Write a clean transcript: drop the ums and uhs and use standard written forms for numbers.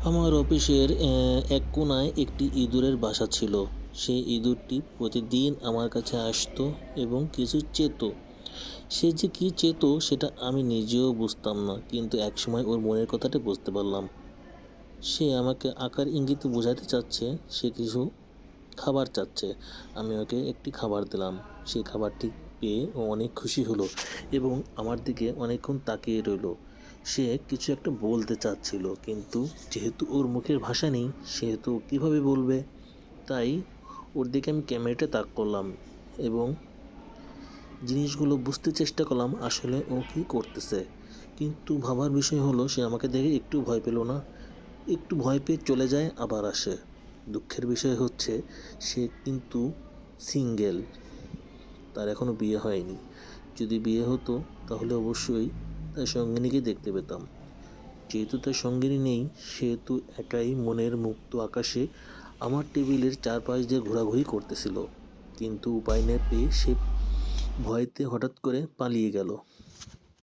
আমার অফিসের এক কোণায় একটি ইঁদুরের বাসা ছিল। সেই ইঁদুরটি প্রতিদিন আমার কাছে আসতো এবং কিছু চেত। সে যে কী চেত সেটা আমি নিজেও বুঝতাম না, কিন্তু একসময় ওর মনের কথাটা বুঝতে পারলাম। সে আমাকে আকার ইঙ্গিতে বোঝাতে চাচ্ছে সে কিছু খাবার চাচ্ছে। আমি ওকে একটি খাবার দিলাম। সেই খাবারটি পেয়ে ও অনেক খুশি হলো এবং আমার দিকে অনেকক্ষণ তাকিয়ে রইল। সে কিছু একটা বলতে চাচ্ছিল, কিন্তু যেহেতু ওর মুখের ভাষা নেই সেহেতু কীভাবে বলবে। তাই ওর দিকে আমি ক্যামেরাটা তাক করলাম এবং জিনিসগুলো বুঝতে চেষ্টা করলাম আসলে ও কী করতেছে। কিন্তু ভাবার বিষয় হলো সে আমাকে দেখে একটু ভয় পেল না, একটু ভয় পেয়ে চলে যায় আবার আসে। দুঃখের বিষয় হচ্ছে সে কিন্তু সিঙ্গেল, তার এখনও বিয়ে হয়নি। যদি বিয়ে হতো তাহলে অবশ্যই তার সঙ্গিনীকে দেখতে পেতাম। যেহেতু তার সঙ্গিনী নেই সেহেতু একাই মনের মুক্ত আকাশে আমার টেবিলের চারপাশ দিয়ে ঘোরাঘুরি করতেছিল, কিন্তু উপায় না পেয়ে সে ভয়তে হঠাৎ করে পালিয়ে গেল।